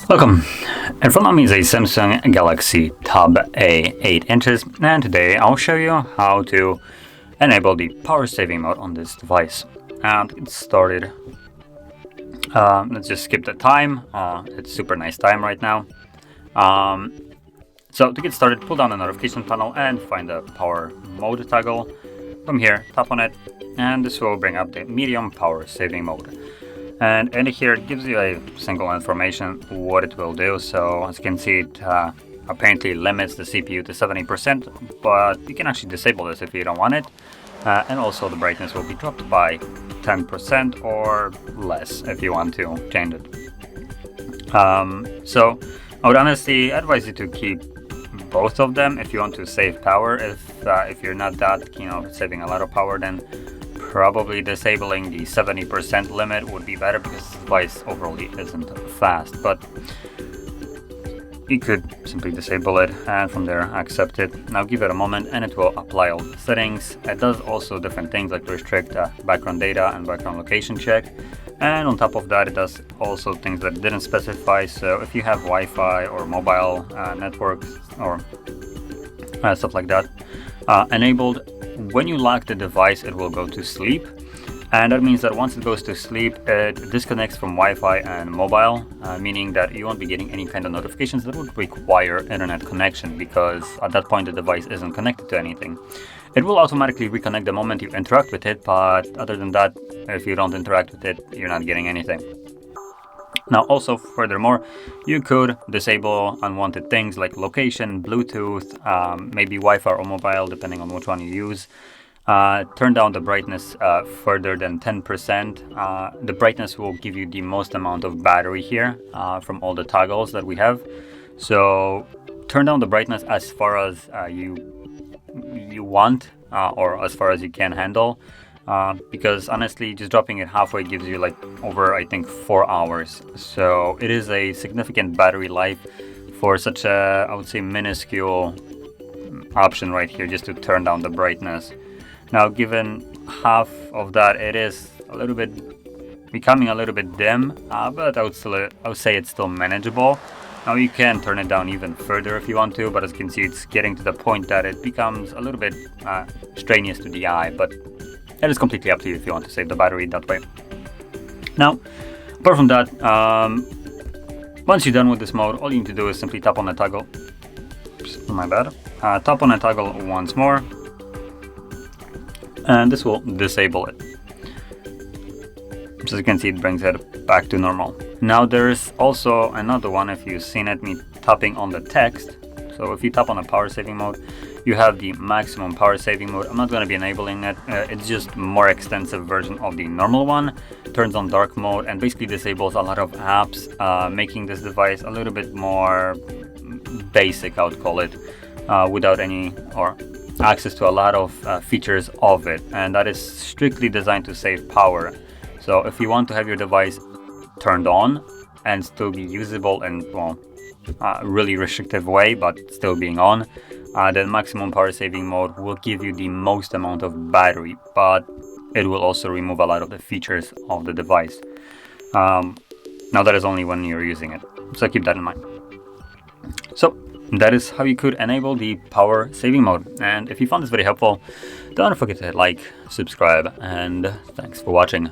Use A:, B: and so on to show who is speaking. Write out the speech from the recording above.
A: Welcome. In front of me is a Samsung Galaxy Tab A 8 inches, and today I'll show you how to enable the power saving mode on this device. And to get started, let's just skip the time. It's super nice time right now. So to get started, pull down the notification panel and find the power mode toggle. From here, tap on it, and this will bring up the medium power saving mode. And in here, it gives you a single information what it will do. So as you can see, it apparently limits the CPU to 70%, but you can actually disable this if you don't want it. And also the brightness will be dropped by 10% or less if you want to change it. So I would honestly advise you to keep both of them if you want to save power. If you're not that keen on saving a lot of power, then probably disabling the 70% limit would be better, because the device overall isn't fast. But you could simply disable it and from there accept it. Now give it a moment and it will apply all the settings. It does also different things like restrict background data and background location check. And on top of that, it does also things that it didn't specify. So if you have Wi-Fi or mobile networks or stuff like that enabled, when you lock the device, it will go to sleep. And that means that once it goes to sleep, it disconnects from Wi-Fi and mobile, meaning that you won't be getting any kind of notifications that would require internet connection, because at that point the device isn't connected to anything. It will automatically reconnect the moment you interact with it, but other than that, if you don't interact with it, you're not getting anything. Now also, furthermore, you could disable unwanted things like location, Bluetooth, maybe Wi-Fi or mobile, depending on which one you use. Turn down the brightness further than 10%. The brightness will give you the most amount of battery here from all the toggles that we have. So turn down the brightness as far as you want or as far as you can handle. Because honestly, just dropping it halfway gives you like over, I think, 4 hours. So it is a significant battery life for such a, I would say, minuscule option right here, just to turn down the brightness. Now, given half of that, it is a little bit becoming a little bit dim, but I would say it's still manageable. Now you can turn it down even further if you want to, but as you can see, it's getting to the point that it becomes a little bit strenuous to the eye, but it is completely up to you if you want to save the battery that way. Now, apart from that, once you're done with this mode, all you need to do is simply tap on the toggle. Oops, my bad. Tap on the toggle once more, and this will disable it. So as you can see, it brings it back to normal. Now there's also another one, if you've seen it, me tapping on the text. So if you tap on the power saving mode, you have the maximum power saving mode. I'm not going to be enabling it. It's just more extensive version of the normal one. Turns on dark mode and basically disables a lot of apps, making this device a little bit more basic, I would call it, without any or access to a lot of features of it. And that is strictly designed to save power. So if you want to have your device turned on and still be usable in, well, really restrictive way, but still being on, then maximum power saving mode will give you the most amount of battery, but it will also remove a lot of the features of the device. Now that is only when you're using it, so keep that in mind. So that is how you could enable the power saving mode. And if you found this video helpful, don't forget to hit like, subscribe, and thanks for watching.